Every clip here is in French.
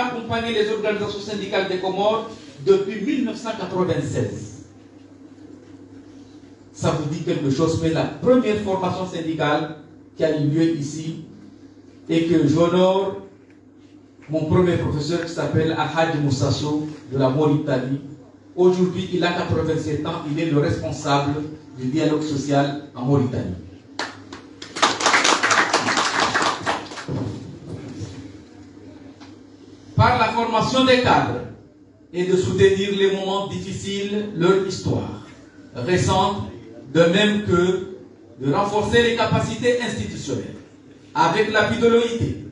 accompagné les organisations syndicales des Comores depuis 1996. Ça vous dit quelque chose, mais la première formation syndicale qui a eu lieu ici et que j'honore mon premier professeur qui s'appelle Ahad Moussasso de la Mauritanie. Aujourd'hui, il a 87 ans, il est le responsable du dialogue social en Mauritanie. Par la formation des cadres et de soutenir les moments difficiles, leur histoire récente, de même que de renforcer les capacités institutionnelles. Avec l'appui de l'OIT,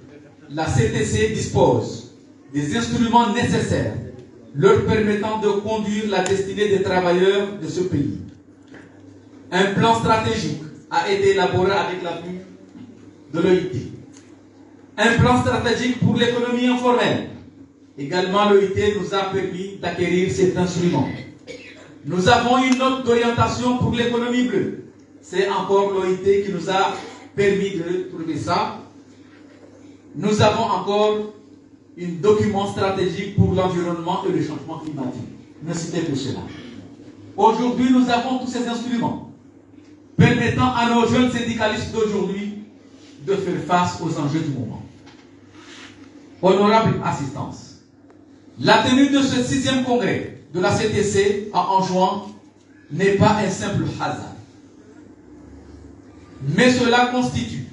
la CTC dispose des instruments nécessaires leur permettant de conduire la destinée des travailleurs de ce pays. Un plan stratégique a été élaboré avec l'appui de l'OIT. Un plan stratégique pour l'économie informelle. Également, l'OIT nous a permis d'acquérir cet instrument. Nous avons une note d'orientation pour l'économie bleue. C'est encore l'OIT qui nous a permis de trouver ça. Nous avons encore un document stratégique pour l'environnement et le changement climatique. Ne citez que cela. Aujourd'hui, nous avons tous ces instruments permettant à nos jeunes syndicalistes d'aujourd'hui de faire face aux enjeux du moment. Honorable assistance, la tenue de ce 6e congrès de la CTC en juin n'est pas un simple hasard. Mais cela constitue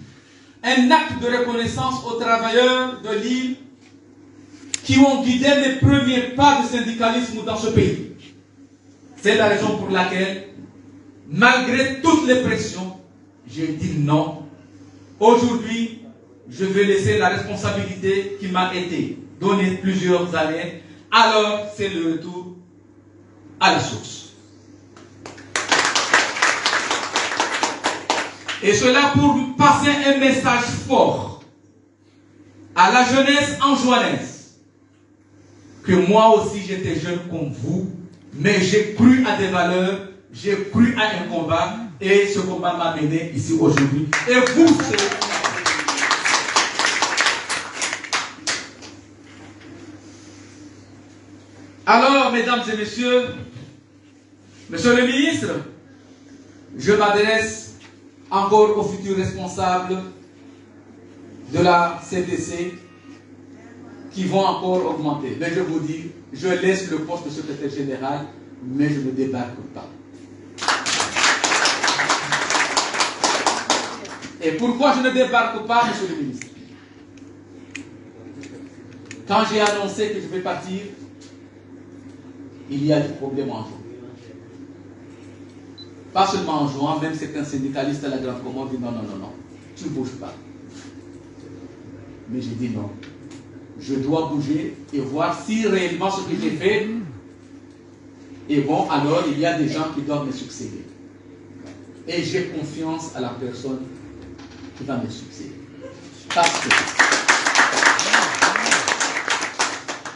un acte de reconnaissance aux travailleurs de l'île qui ont guidé les premiers pas du syndicalisme dans ce pays. C'est la raison pour laquelle, malgré toutes les pressions, j'ai dit non. Aujourd'hui, je vais laisser la responsabilité qui m'a été donnée plusieurs années. Alors, c'est le retour à la source. Et cela pour passer un message fort à la jeunesse anjouanaise, que moi aussi j'étais jeune comme vous, mais j'ai cru à des valeurs, j'ai cru à un combat, et ce combat m'a mené ici aujourd'hui. Et vous, alors, mesdames et messieurs, monsieur le ministre, je m'adresse encore aux futurs responsables de la CTC qui vont encore augmenter. Mais je vous dis, je laisse le poste de secrétaire général, mais je ne débarque pas. Et pourquoi je ne débarque pas, monsieur le ministre? Quand j'ai annoncé que je vais partir, il y a des problèmes en juin. Pas seulement en juin, même certains syndicalistes à la Grande Comore disent non, non, non, non, tu ne bouges pas. Mais j'ai dit non. Je dois bouger et voir si réellement ce que j'ai fait est bon. Alors il y a des gens qui doivent me succéder. Et j'ai confiance à la personne qui va me succéder. Parce que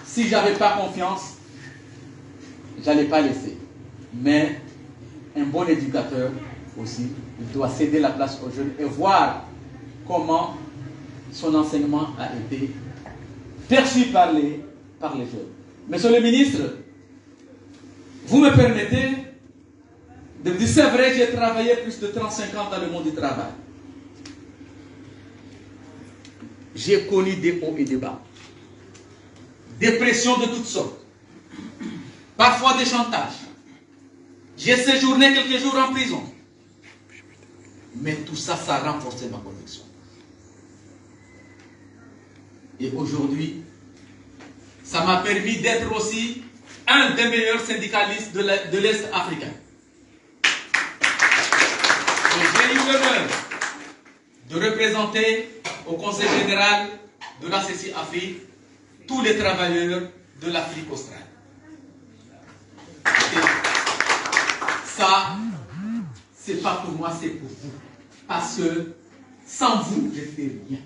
si je n'avais pas confiance, je n'allais pas laisser. Mais un bon éducateur aussi, il doit céder la place aux jeunes et voir comment son enseignement a été perçu par les jeunes. Monsieur le ministre, vous me permettez de dire, c'est vrai, j'ai travaillé plus de 35 ans dans le monde du travail. J'ai connu des hauts et des bas, des pressions de toutes sortes, parfois des chantages. J'ai séjourné quelques jours en prison. Mais tout ça, ça a renforcé ma conviction. Et aujourd'hui, ça m'a permis d'être aussi un des meilleurs syndicalistes de l'Est africain. Et j'ai eu l'honneur de représenter au Conseil général de la CCAFI tous les travailleurs de l'Afrique australe. Ça, c'est pas pour moi, c'est pour vous. Parce que sans vous, je ne fais rien.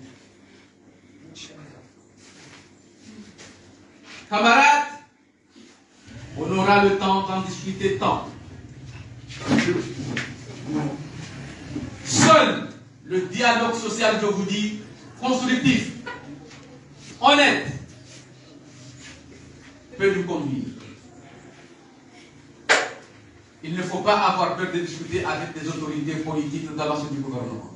Camarades, on aura le temps d'en discuter tant. Seul le dialogue social, je vous dis, constructif, honnête, peut nous conduire. Il ne faut pas avoir peur de discuter avec des autorités politiques, notamment ceux du gouvernement.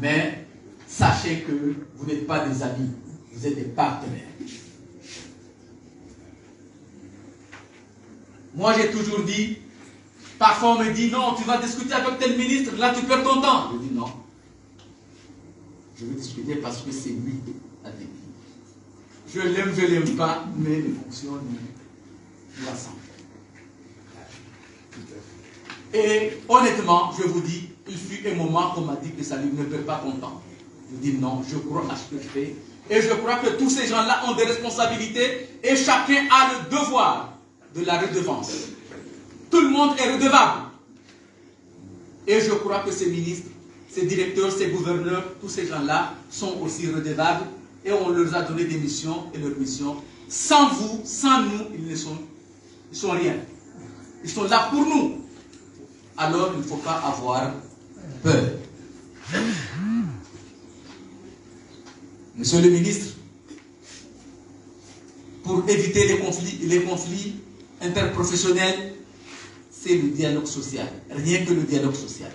Mais sachez que vous n'êtes pas des amis, vous êtes des partenaires. Moi, j'ai toujours dit, parfois on me dit, non, tu vas discuter avec tel ministre, là tu perds ton temps. Je dis non. Je veux discuter parce que c'est lui avec qui. Je l'aime, je ne l'aime pas, mais les fonctions nous rassemblent. Et honnêtement, je vous dis, il fut un moment qu'on m'a dit que ça ne perd pas ton temps. Je dis non, je crois à ce que je fais. Et je crois que tous ces gens-là ont des responsabilités et chacun a le devoir de la redevance. Tout le monde est redevable. Et je crois que ces ministres, ces directeurs, ces gouverneurs, tous ces gens-là sont aussi redevables et on leur a donné des missions et leurs missions. Sans vous, sans nous, ils sont rien. Ils sont là pour nous. Alors il ne faut pas avoir peur. Monsieur le ministre, pour éviter les conflits interprofessionnels, c'est le dialogue social. Rien que le dialogue social.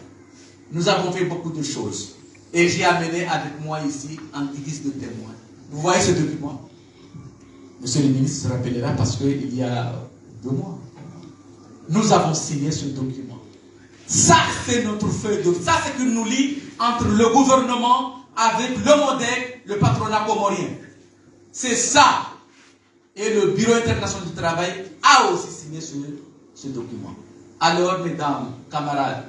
Nous avons fait beaucoup de choses. Et j'ai amené avec moi ici un guise de témoin. Vous voyez ce document? Monsieur le ministre se rappellera parce qu'il y a 2 mois, nous avons signé ce document. Ça, c'est notre feuille de route. Ça, c'est ce qui nous lie entre le gouvernement avec le MODEC, le patronat comorien. C'est ça. Et le Bureau international du travail a aussi signé ce document. Alors, mesdames, camarades,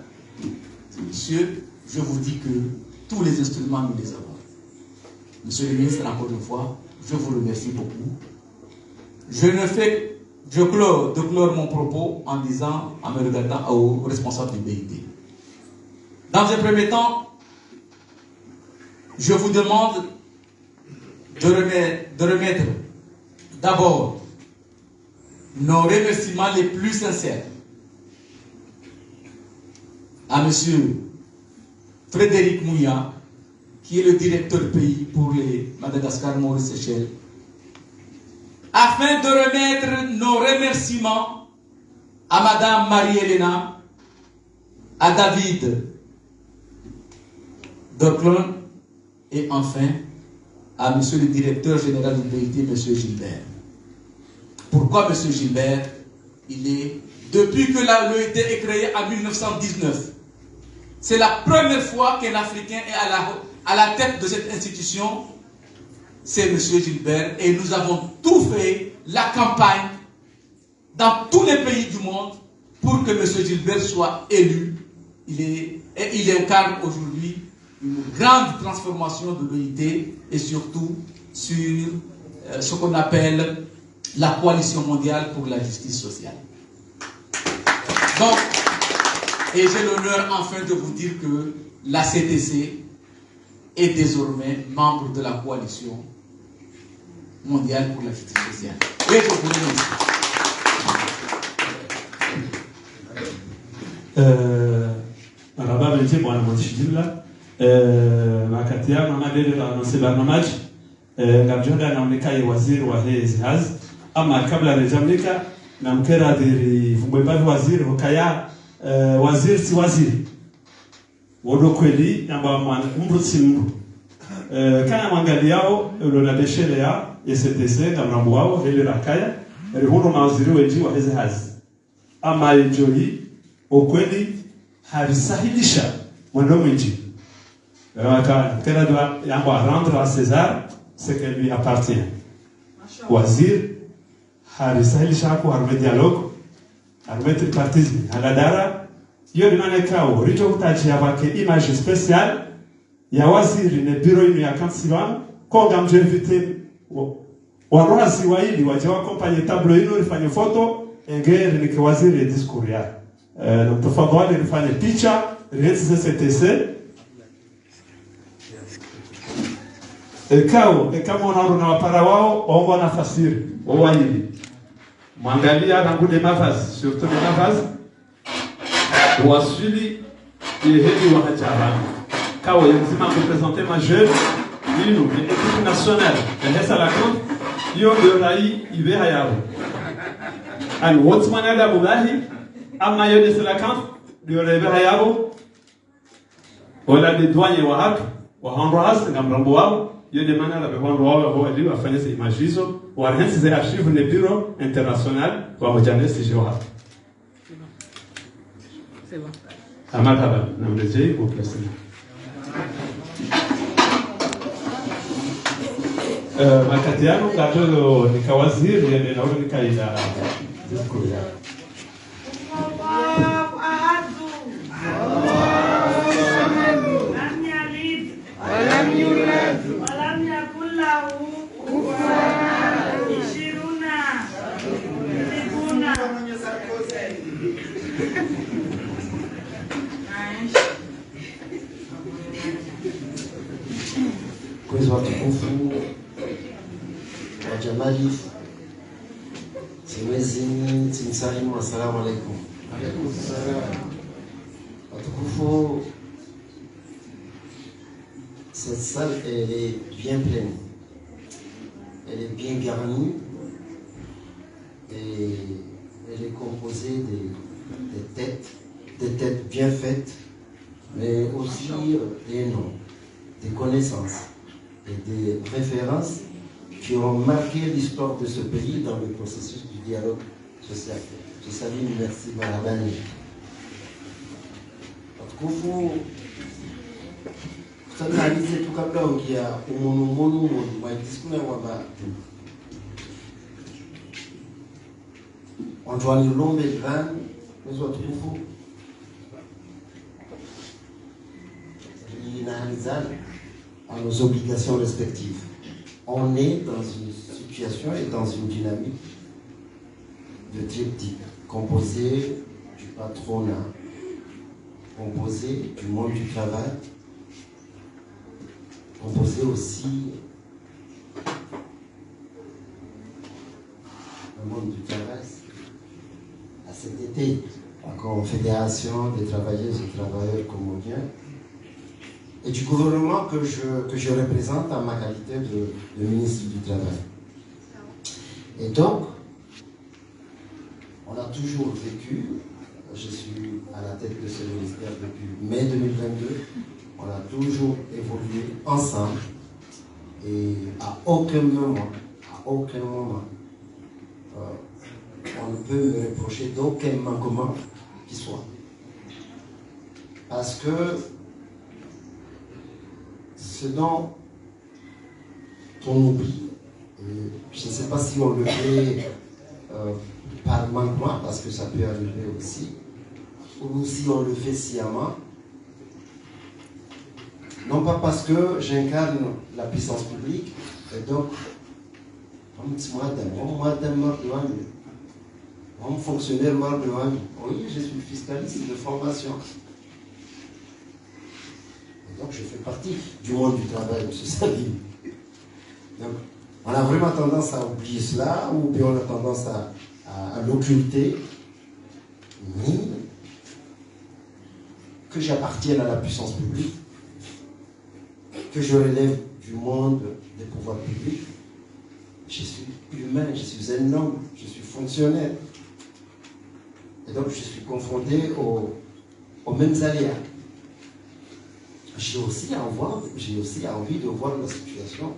messieurs, je vous dis que tous les instruments, nous les avons. Monsieur le ministre, encore une fois, je vous remercie beaucoup. Je clore mon propos en disant, en me regardant aux responsables du BIT. Dans un premier temps, je vous demande de remettre d'abord nos remerciements les plus sincères à M. Frédéric Mouya, qui est le directeur pays pour les Madagascar, Maurice Seychelles, afin de remettre nos remerciements à Madame Marie-Hélène, à David Doclon et enfin à Monsieur le directeur général du BIT, Monsieur Gilbert. Pourquoi Monsieur Gilbert? Depuis que l'OIT est créée en 1919, c'est la première fois qu'un Africain est à la tête de cette institution. C'est M. Gilbert et nous avons tout fait, la campagne, dans tous les pays du monde pour que M. Gilbert soit élu. Il incarne aujourd'hui une grande transformation de l'OIT et surtout sur ce qu'on appelle la coalition mondiale pour la justice sociale. Donc, et j'ai l'honneur enfin de vous dire que la CTC est désormais membre de la coalition mondiale pour la justice sociale. Et je vous remercie. Marhaba bnje bwana Mwashidila makatia mama dede la nuseba mamaj ngabjonda anaonekana waziri wa haz ama kabla rejamnika na mkera diri vumbeba waziri hokaya waziri si waziri wodo kweli namba mwana umrusi mru kana mwangaliao lona deshele ya STC kamrambo wao ile rakaya rihuno mawaziri wengi wa haz ama enjoyi okweli harisahilisha mwendo mwingi Kena doit rendre à César ce qui lui appartient. Wazir, harisahili shako harme dialogue, harme tripartisme. Haladara, yo dimane kao, richo kutachi ya wake image spéciale, ya waziri ne bureau inu ya kansiwan, konga mjevite, waroha siwaili, wajewa kompanye tablo inu, rifanye foto, engere nike waziri discours ya. Tofadwale rifanye picha, rienzi CTC, kama unaona wapara wao waomba nafasiri wawaili mwangalia rangu de mavazi surtout de mavazi wasuli hedi wa hajaba kawa yamzima représenter ma jeune une équipe nationale de Hessa la compte Yo rai ibe hayabo. An wotsmana da bulahi amma yo de la camp yo rebe hayabo. Wala de douane wa hatu wa hanroas ngamrambo wao yo de mana la be hanro wao ho ali afanye se imagizo wa rensi ze archive ne bureau international wa mojanesi joha. C'est bon. Amarhaba namrejei kwa plasina. Wakati yangu ngato nikawaziri ya naona nikaida diskuya. Kwezi watukufu wa jamali simwezini timsalimu assalamu alaikum. Watukufu, cette salle elle est bien pleine, elle est bien garnie et elle est composée des têtes bien faites, mais aussi des noms, des connaissances et des références qui ont marqué l'histoire de ce pays dans le processus du dialogue social. Je salue, merci Marabani. Watukufu, tunaanalize tu kabla ungia umunumunu mwaitiskuna kwamba Antoine Lombe Gran, mwezi watukufu, inaanalizana à nos obligations respectives. On est dans une situation et dans une dynamique de triptyque, composé du patronat, composé du monde du travail, composé aussi du monde du travail à cet été, la Confédération des travailleuses et travailleurs comoriens, et du gouvernement que je représente en ma qualité de ministre du Travail. Et donc, on a toujours vécu, je suis à la tête de ce ministère depuis mai 2022, on a toujours évolué ensemble et à aucun moment, on ne peut me reprocher d'aucun manquement qui soit. Parce que ce dont on oublie, je ne sais pas si on le fait par manquement, parce que ça peut arriver aussi, ou si on le fait sciemment, non pas parce que j'incarne la puissance publique, et donc, fonctionnaire, oui, je suis fiscaliste de formation. Donc je fais partie du monde du travail, M. Salim. Donc on a vraiment tendance à oublier cela, ou bien on a tendance à l'occulter, mais que j'appartienne à la puissance publique, que je relève du monde des pouvoirs publics, je suis humain, je suis un homme, je suis fonctionnaire. Et donc je suis confronté aux mêmes aléas. J'ai aussi envie de voir la situation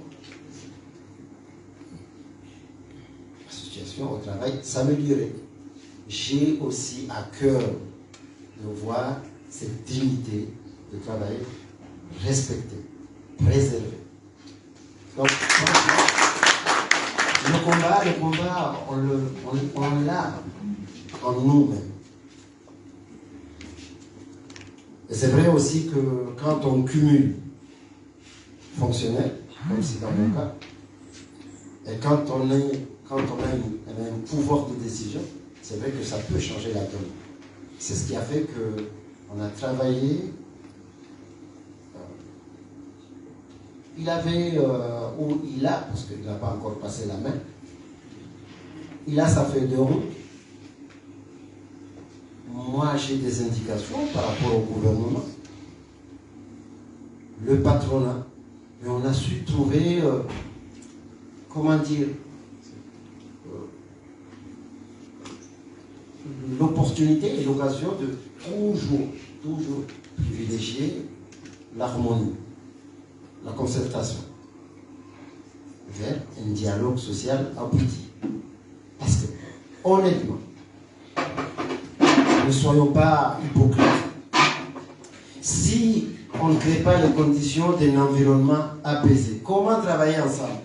au travail s'améliorer. J'ai aussi à cœur de voir cette dignité de travail respectée, préservée. Donc, le combat, on l'a en nous-mêmes. Et c'est vrai aussi que quand on cumule fonctionnel, comme c'est dans mon cas, et quand on a un pouvoir de décision, c'est vrai que ça peut changer la donne. C'est ce qui a fait qu'on a travaillé. Il avait, ou il a, parce qu'il n'a pas encore passé la main, il a sa feuille de route. Moi, j'ai des indications par rapport au gouvernement, le patronat, mais on a su trouver, comment dire, l'opportunité et l'occasion de toujours privilégier l'harmonie, la concertation, vers un dialogue social abouti. Parce que, honnêtement, ne soyons pas hypocrites. Si on ne crée pas les conditions d'un environnement apaisé, comment travailler ensemble?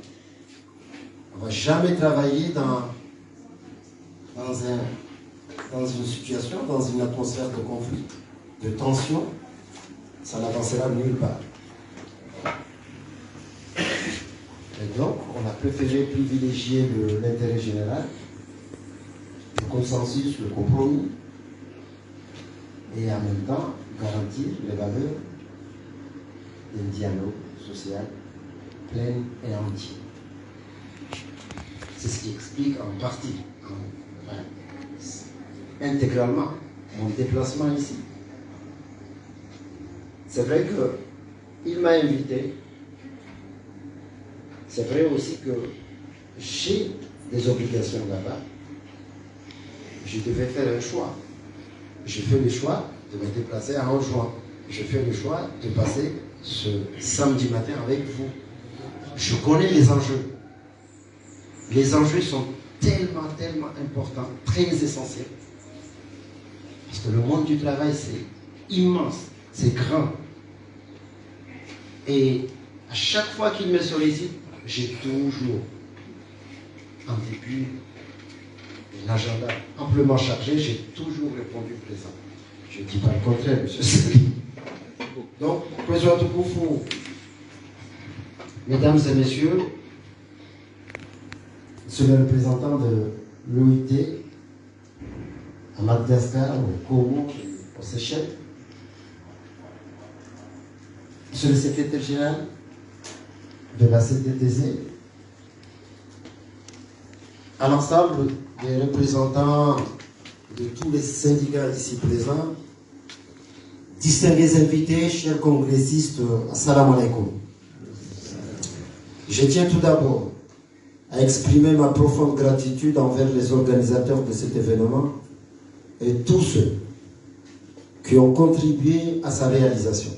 On ne va jamais travailler dans une situation, dans une atmosphère de conflit, de tension. Ça n'avancera nulle part. Et donc, on a préféré privilégier l'intérêt général, le consensus, le compromis, et en même temps garantir les valeurs d'un dialogue social plein et entier. C'est ce qui explique en partie, intégralement, mon déplacement ici. C'est vrai qu'il m'a invité. C'est vrai aussi que j'ai des obligations là-bas. Je devais faire un choix. J'ai fait le choix de me déplacer en juin. J'ai fait le choix de passer ce samedi matin avec vous. Je connais les enjeux. Les enjeux sont tellement importants, très essentiels. Parce que le monde du travail, c'est immense, c'est grand. Et à chaque fois qu'il me sollicite, j'ai toujours, en début d'un agenda amplement chargé, j'ai toujours répondu présent. Je ne dis pas le contraire, monsieur Sali. Donc, Président Toukoufou, mesdames et messieurs, monsieur le représentant de l'OIT à Madagascar, au Congo, aux Seychelles, monsieur le secrétaire général de la CTTC, à l'ensemble des représentants de tous les syndicats ici présents, distingués invités, chers congressistes, assalamu alaikum. Je tiens tout d'abord à exprimer ma profonde gratitude envers les organisateurs de cet événement et tous ceux qui ont contribué à sa réalisation.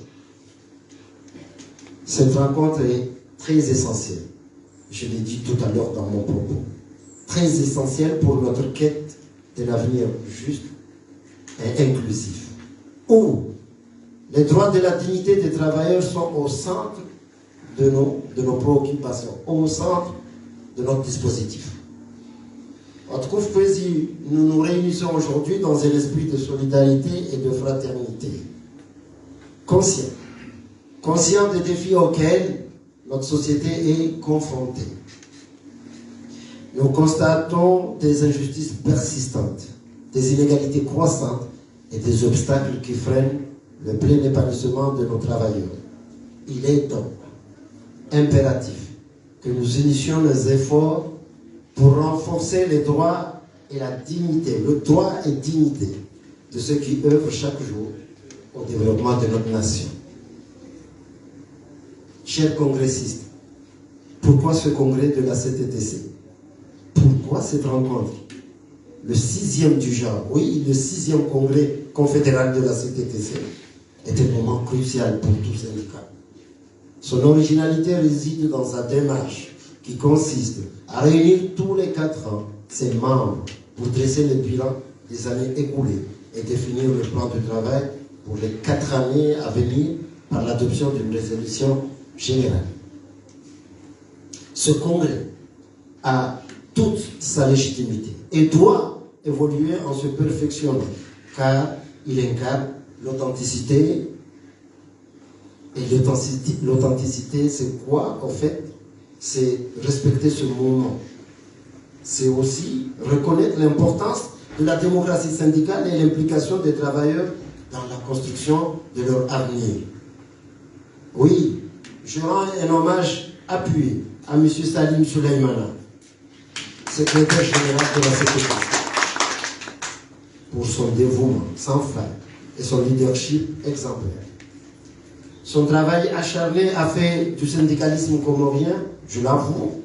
Cette rencontre est très essentielle, je l'ai dit tout à l'heure dans mon propos, très essentielle pour notre quête de l'avenir juste et inclusif, où les droits de la dignité des travailleurs sont au centre de nos préoccupations, au centre de notre dispositif. En tout cas, nous nous réunissons aujourd'hui dans un esprit de solidarité et de fraternité, conscient des défis auxquels notre société est confrontée. Nous constatons des injustices persistantes, des inégalités croissantes et des obstacles qui freinent le plein épanouissement de nos travailleurs. Il est donc impératif que nous initions nos efforts pour renforcer les droits et la dignité, le droit et dignité de ceux qui œuvrent chaque jour au développement de notre nation. Chers congressistes, pourquoi ce congrès de la CTTC? Pourquoi cette rencontre? Le 6e du genre, oui, le 6e congrès confédéral de la CTTC est un moment crucial pour tout syndicat. Son originalité réside dans sa démarche qui consiste à réunir tous les 4 ans ses membres pour dresser le bilan des années écoulées et définir le plan de travail pour les 4 années à venir par l'adoption d'une résolution générale. Ce congrès a toute sa légitimité et doit évoluer en se perfectionnant car il incarne l'authenticité. Et l'authenticité, c'est quoi en fait? C'est respecter ce moment. C'est aussi reconnaître l'importance de la démocratie syndicale et l'implication des travailleurs dans la construction de leur avenir. Oui, je rends un hommage appuyé à M. Salim Souleymana, secrétaire général de la CTTC, pour son dévouement sans faille et son leadership exemplaire. Son travail acharné a fait du syndicalisme comorien, je l'avoue,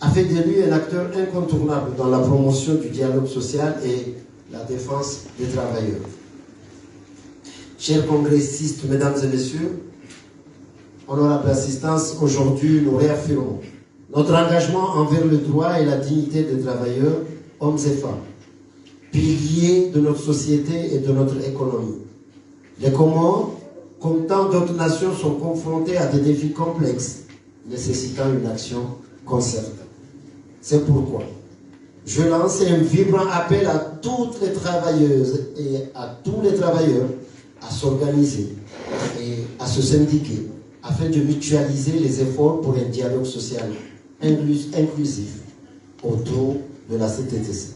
a fait de lui un acteur incontournable dans la promotion du dialogue social et la défense des travailleurs. Chers congressistes, mesdames et messieurs, honorable assistance, aujourd'hui nous réaffirmons notre engagement envers le droit et la dignité des travailleurs, hommes et femmes, piliers de notre société et de notre économie. Les Comores, comme tant d'autres nations, sont confrontés à des défis complexes, nécessitant une action concertée. C'est pourquoi je lance un vibrant appel à toutes les travailleuses et à tous les travailleurs à s'organiser et à se syndiquer afin de mutualiser les efforts pour un dialogue social inclusif autour de la CTTC.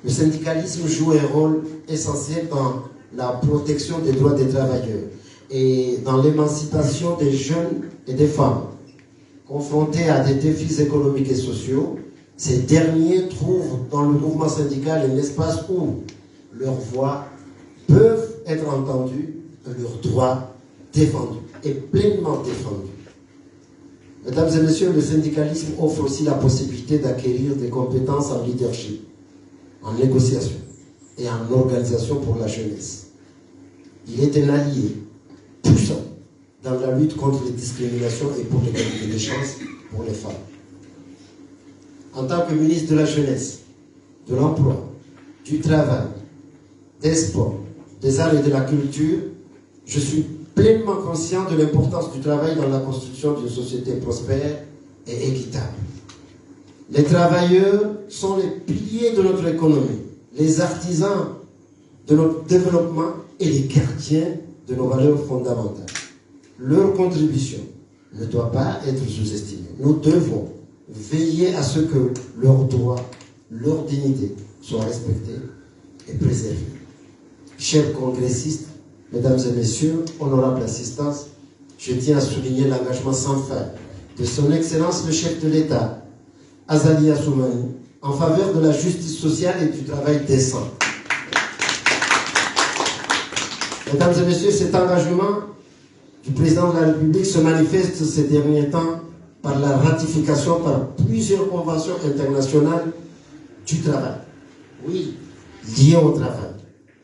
Le syndicalisme joue un rôle essentiel dans la protection des droits des travailleurs et dans l'émancipation des jeunes et des femmes. Confrontés à des défis économiques et sociaux, ces derniers trouvent dans le mouvement syndical un espace où leurs voix peuvent être entendues et leurs droits défendus et pleinement défendus. Mesdames et messieurs, le syndicalisme offre aussi la possibilité d'acquérir des compétences en leadership, en négociation et en organisation pour la jeunesse. Il est un allié puissant dans la lutte contre les discriminations et pour l'égalité des chances pour les femmes. En tant que ministre de la Jeunesse, de l'Emploi, du Travail, des Sports, des Arts et de la Culture, je suis pleinement conscient de l'importance du travail dans la construction d'une société prospère et équitable. Les travailleurs sont les piliers de notre économie, les artisans de notre développement et les gardiens de nos valeurs fondamentales. Leur contribution ne doit pas être sous-estimée. Nous devons veiller à ce que leurs droits, leur dignité soient respectés et préservés. Chers congressistes, mesdames et messieurs, honorable assistance, je tiens à souligner l'engagement sans fin de son Excellence le chef de l'État, Azali Assoumani, en faveur de la justice sociale et du travail décent. Mesdames et messieurs, cet engagement du président de la République se manifeste ces derniers temps par la ratification par plusieurs conventions internationales du travail. Oui, liées au travail,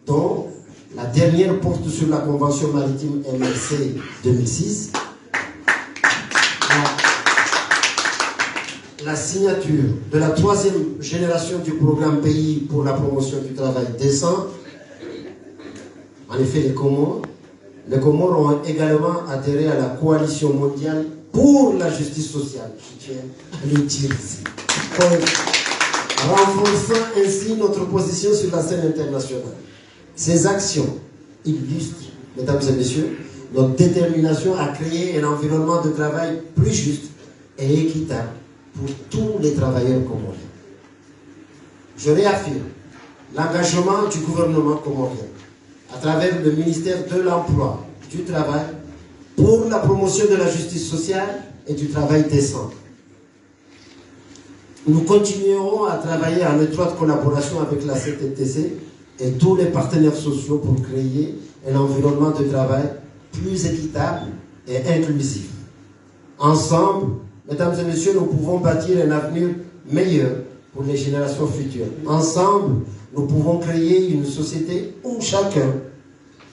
dont la dernière porte sur la Convention maritime MRC 2006, la signature de la 3e génération du programme Pays pour la promotion du travail décent. En effet, les Comores ont également adhéré à la coalition mondiale pour la justice sociale. Je tiens à le dire ici. Renforçant ainsi notre position sur la scène internationale. Ces actions illustrent, mesdames et messieurs, notre détermination à créer un environnement de travail plus juste et équitable pour tous les travailleurs comoriens. Je réaffirme l'engagement du gouvernement comorien à travers le ministère de l'Emploi, du Travail, pour la promotion de la justice sociale et du travail décent. Nous continuerons à travailler en étroite collaboration avec la CTTC et tous les partenaires sociaux pour créer un environnement de travail plus équitable et inclusif. Ensemble, mesdames et messieurs, nous pouvons bâtir un avenir meilleur pour les générations futures. Ensemble, nous pouvons créer une société où chacun,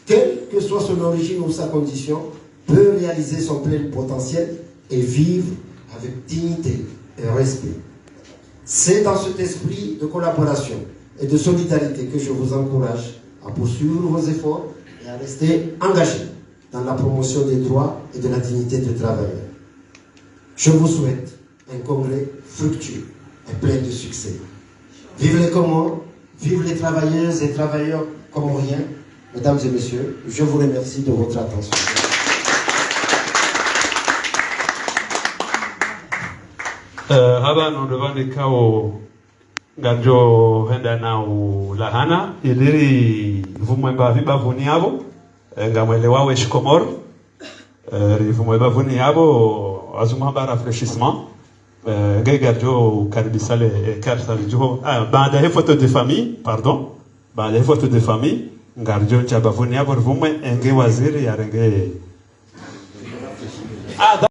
quelle que soit son origine ou sa condition, peut réaliser son plein potentiel et vivre avec dignité et respect. C'est dans cet esprit de collaboration et de solidarité que je vous encourage à poursuivre vos efforts et à rester engagés dans la promotion des droits et de la dignité des travailleurs. Je vous souhaite un congrès fructueux et plein de succès. Vive les Comores, vive les travailleuses et travailleurs comoriens. Mesdames et messieurs, je vous remercie de votre attention. Haba nondovani kao nganjo henda na ulahana iliri vumwemba vibavuni yabo ngamwele wawe shikomor vumwemba vuni yabo azumamba rafraîchissement nganjo karibisa le karta lijo baada ya photo de famille pardon baada ya photo de famille ngarjo chabavuni yabo vumwe enge waziri yarenge